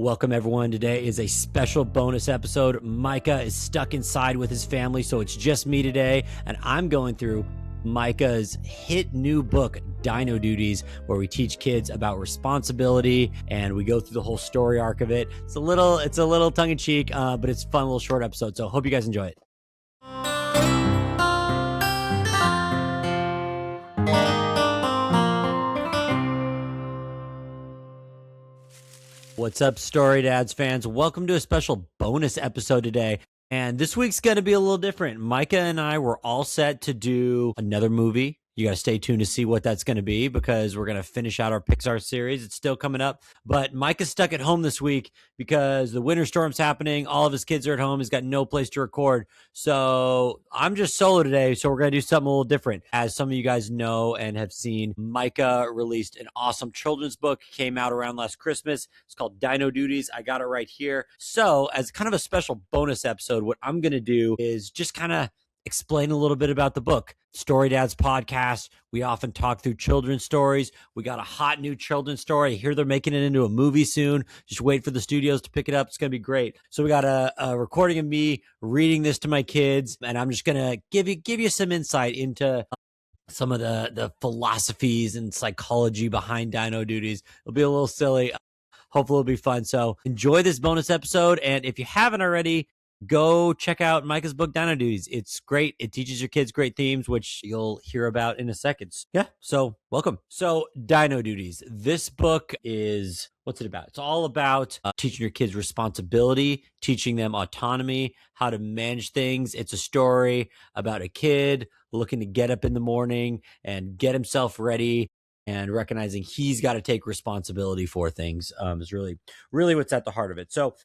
Welcome, everyone. Today is a special bonus episode. Micah is stuck inside with his family, so it's just me today, and I'm going through Micah's hit new book, Dino Duties, where we teach kids about responsibility, and we go through the whole story arc of it. It's a little tongue-in-cheek, but it's a fun little short episode, so hope you guys enjoy it. What's up, StoryDads fans? Welcome to a special bonus episode today. And this week's going to be a little different. Micah and I were all set to do another movie. You got to stay tuned to see what that's going to be because we're going to finish out our Pixar series. It's still coming up. But Micah's stuck at home this week because the winter storm's happening. All of his kids are at home. He's got no place to record. So I'm just solo today. So we're going to do something a little different. As some of you guys know and have seen, Micah released an awesome children's book. Came out around last Christmas. It's called Dino Duties. I got it right here. So as kind of a special bonus episode, what I'm going to do is just kind of explain a little bit about the book. StoryDads podcast, we often talk through children's stories. We got a hot new children's story. I hear they're making it into a movie soon. Just wait for the studios to pick it up. It's going to be great. So we got a recording of me reading this to my kids, and I'm just going to give you some insight into some of the philosophies and psychology behind Dino Duties. It'll be a little silly. Hopefully it'll be fun. So enjoy this bonus episode. And if you haven't already, go check out Micah's book, Dino Duties. It's great. It teaches your kids great themes, which you'll hear about in a second. Yeah, so welcome. So Dino Duties. This book is, what's it about? It's all about teaching your kids responsibility, teaching them autonomy, how to manage things. It's a story about a kid looking to get up in the morning and get himself ready and recognizing he's got to take responsibility for things is really what's at the heart of it. So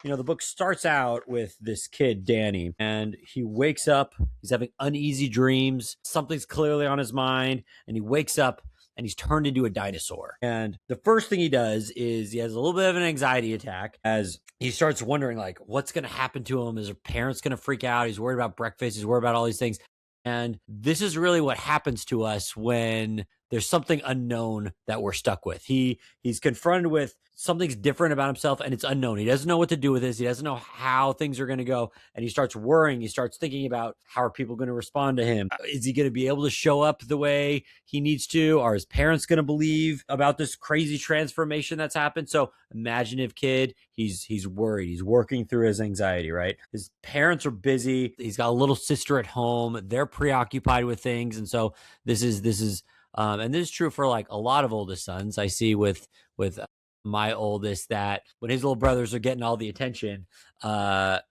the book starts out with this kid, Danny, and he wakes up. He's having uneasy dreams. Something's clearly on his mind, and he wakes up and he's turned into a dinosaur. And the first thing he does is he has a little bit of an anxiety attack as he starts wondering, like, what's going to happen to him? Is his parents going to freak out? He's worried about breakfast. He's worried about all these things. And this is really what happens to us when there's something unknown that we're stuck with. He's confronted with something's different about himself and it's unknown. He doesn't know what to do with this. He doesn't know how things are going to go. And he starts worrying. He starts thinking about how are people going to respond to him? Is he going to be able to show up the way he needs to? Are his parents going to believe about this crazy transformation that's happened? So imaginative kid, he's worried. He's working through his anxiety, right? His parents are busy. He's got a little sister at home. They're preoccupied with things. And so this is and this is true for like a lot of oldest sons. I see with my oldest that when his little brothers are getting all the attention, the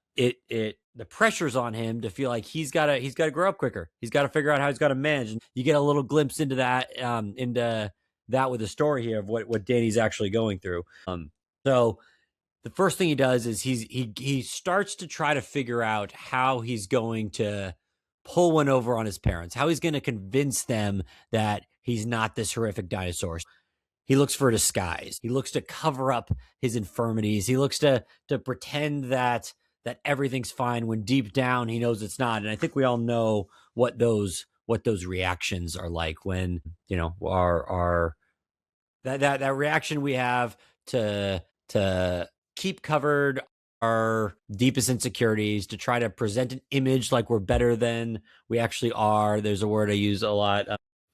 pressure's on him to feel like he's got to grow up quicker. He's got to figure out how he's got to manage. And you get a little glimpse into that with the story here of what Danny's actually going through. So the first thing he does is he starts to try to figure out how he's going to pull one over on his parents, how he's going to convince them that he's not this horrific dinosaur. He looks for a disguise. He looks to cover up his infirmities. He looks to pretend that everything's fine when deep down he knows it's not. And I think we all know what those reactions are like when, our that reaction we have to keep covered our deepest insecurities, to try to present an image like we're better than we actually are. There's a word I use a lot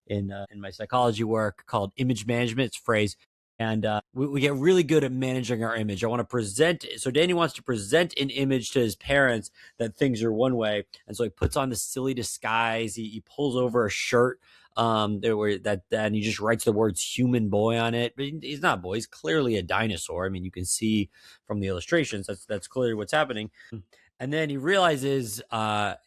in my psychology work called image management. It's a phrase. And we get really good at managing our image. I want to present. So Danny wants to present an image to his parents that things are one way. And so he puts on this silly disguise. He pulls over a shirt and he just writes the words human boy on it. But he's not a boy. He's clearly a dinosaur. I mean, you can see from the illustrations, that's clearly what's happening. And then he realizes,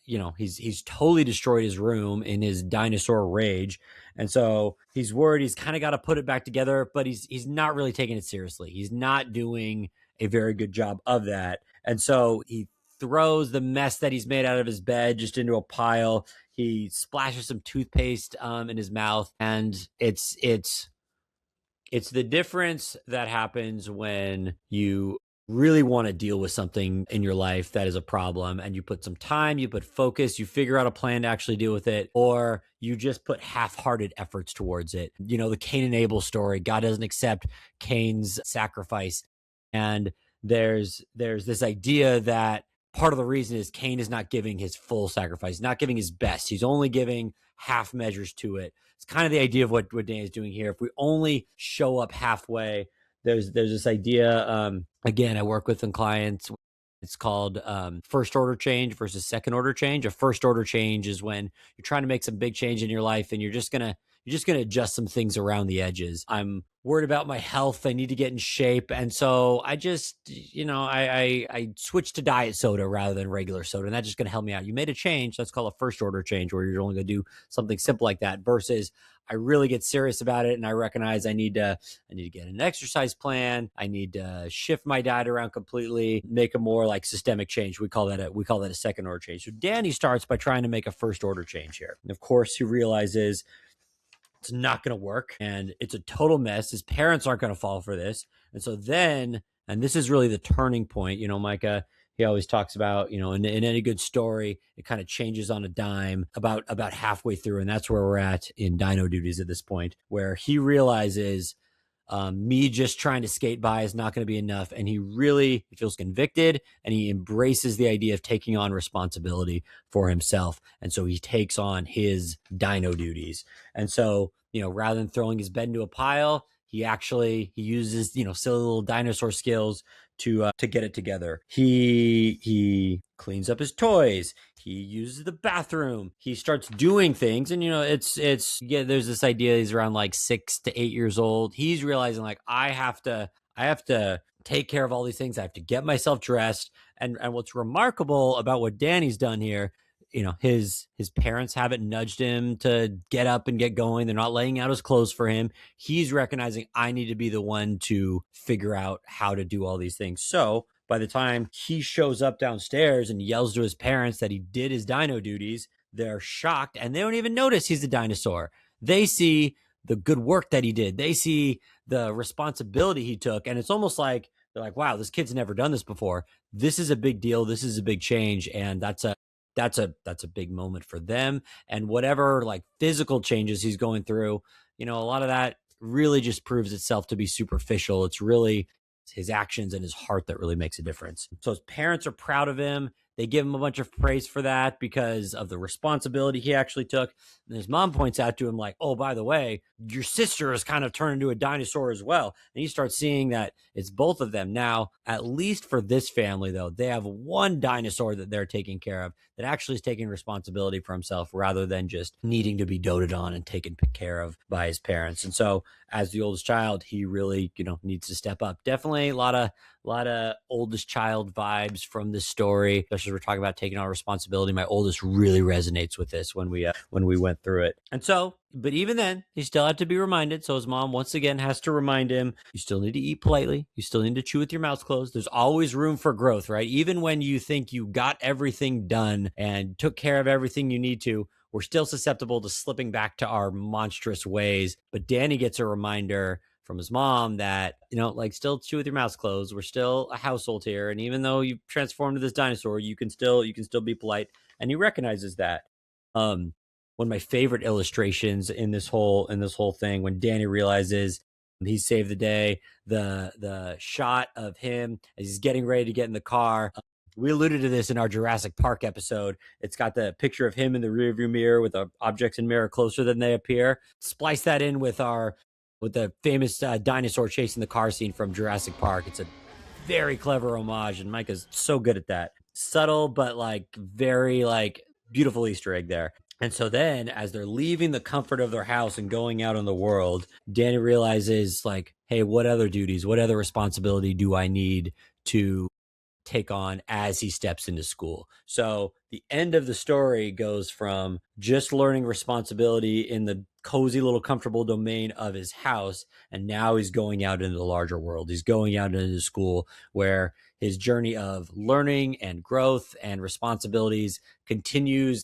he's totally destroyed his room in his dinosaur rage. And so he's worried. He's kind of got to put it back together, but he's not really taking it seriously. He's not doing a very good job of that. And so he throws the mess that he's made out of his bed just into a pile. He splashes some toothpaste in his mouth. And it's the difference that happens when you really want to deal with something in your life that is a problem and you put some time, you put focus, you figure out a plan to actually deal with it, or you just put half-hearted efforts towards it. The Cain and Abel story, God doesn't accept Cain's sacrifice. And there's this idea that part of the reason is Cain is not giving his full sacrifice, not giving his best. He's only giving half measures to it. It's kind of the idea of what Dan is doing here. If we only show up halfway, there's this idea. Again, I work with some clients. It's called first order change versus second order change. A first order change is when you're trying to make some big change in your life and you're just gonna adjust some things around the edges. I'm worried about my health. I need to get in shape. And so I just, I switched to diet soda rather than regular soda. And that's just going to help me out. You made a change. That's called a first order change, where you're only going to do something simple like that, versus I really get serious about it. And I recognize I need to get an exercise plan. I need to shift my diet around completely, make a more like systemic change. We call that a second order change. So Danny starts by trying to make a first order change here. And of course he realizes it's not going to work and it's a total mess. His parents aren't going to fall for this. And so then, and this is really the turning point, Micah, he always talks about, in any good story, it kind of changes on a dime about halfway through. And that's where we're at in Dino Duties at this point, where he realizes me just trying to skate by is not going to be enough. And he feels convicted and he embraces the idea of taking on responsibility for himself. And so he takes on his dino duties. And so, rather than throwing his bed into a pile, he uses, silly little dinosaur skills to get it together. He cleans up his toys. He uses the bathroom. He starts doing things. And, there's this idea he's around like 6 to 8 years old. He's realizing like, I have to take care of all these things. I have to get myself dressed. And what's remarkable about what Danny's done here, his parents haven't nudged him to get up and get going. They're not laying out his clothes for him. He's recognizing I need to be the one to figure out how to do all these things. So by the time he shows up downstairs and yells to his parents that he did his dino duties, they're shocked and they don't even notice he's a dinosaur. They see the good work that he did. They see the responsibility he took. And it's almost like they're like, wow, this kid's never done this before. This is a big deal. This is a big change. And that's a big moment for them. And whatever like physical changes he's going through, a lot of that really just proves itself to be superficial. It's really his actions and his heart that really makes a difference. So his parents are proud of him. They give him a bunch of praise for that because of the responsibility he actually took. And his mom points out to him like, oh, by the way, your sister has kind of turned into a dinosaur as well. And he starts seeing that it's both of them. Now, at least for this family, though, they have one dinosaur that they're taking care of that actually is taking responsibility for himself rather than just needing to be doted on and taken care of by his parents. And so as the oldest child, he really, needs to step up. Definitely a lot of oldest child vibes from this story, especially as we're talking about taking on responsibility. My oldest really resonates with this when we went through it. And so, but even then, he still had to be reminded. So his mom once again has to remind him, you still need to eat politely. You still need to chew with your mouth closed. There's always room for growth, right? Even when you think you got everything done and took care of everything you need to, we're still susceptible to slipping back to our monstrous ways. But Danny gets a reminder from his mom that, still chew with your mouth closed. We're still a household here. And even though you've transformed to this dinosaur, you can still be polite. And he recognizes that. One of my favorite illustrations in this whole thing, when Danny realizes he saved the day, the shot of him as he's getting ready to get in the car. We alluded to this in our Jurassic Park episode. It's got the picture of him in the rearview mirror with the objects in mirror closer than they appear. Splice that in with the famous dinosaur chasing the car scene from Jurassic Park. It's a very clever homage, and Micah's so good at that. Subtle, but very beautiful Easter egg there. And so then as they're leaving the comfort of their house and going out in the world, Danny realizes hey, what other duties, what other responsibility do I need to take on as he steps into school? So the end of the story goes from just learning responsibility in the cozy little comfortable domain of his house, and now he's going out into the larger world. He's going out into school where his journey of learning and growth and responsibilities continues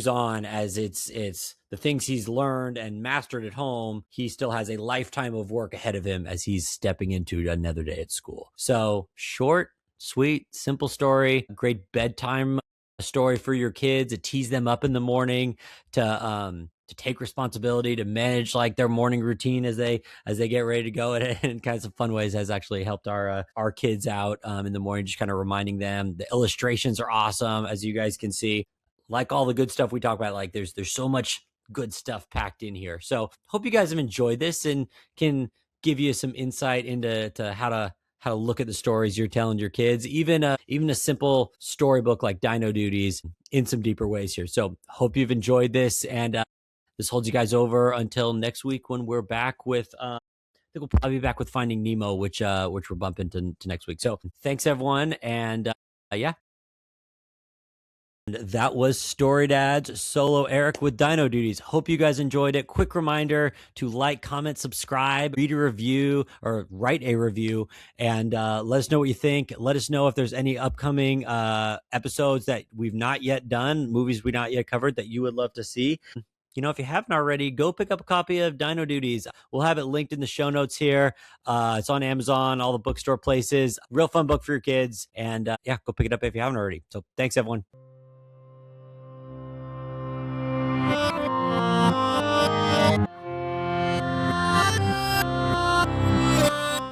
on, as it's the things he's learned and mastered at home. He still has a lifetime of work ahead of him as he's stepping into another day at school. So short, sweet, simple story, great bedtime story for your kids to tease them up in the morning, to take responsibility, to manage like their morning routine as they get ready to go, and in kinds of fun ways has actually helped our kids out in the morning, just kind of reminding them. The illustrations are awesome, as you guys can see. Like all the good stuff we talk about, like there's so much good stuff packed in here. So hope you guys have enjoyed this and can give you some insight into how to look at the stories you're telling your kids, even a simple storybook like Dino Duties, in some deeper ways here. So hope you've enjoyed this, and this holds you guys over until next week when we're back with I think we'll probably be back with Finding Nemo, which we're bumping to next week. So thanks everyone, and yeah. That was StoryDads Solo Eric with Dino Duties. Hope you guys enjoyed it. Quick reminder to like, comment, subscribe, read a review, or write a review, and let us know what you think. Let us know if there's any upcoming episodes that we've not yet done, movies we not yet covered that you would love to see. If you haven't already, go pick up a copy of Dino Duties. We'll have it linked in the show notes here. It's on Amazon, all the bookstore places. Real fun book for your kids. And yeah, go pick it up if you haven't already. So thanks, everyone.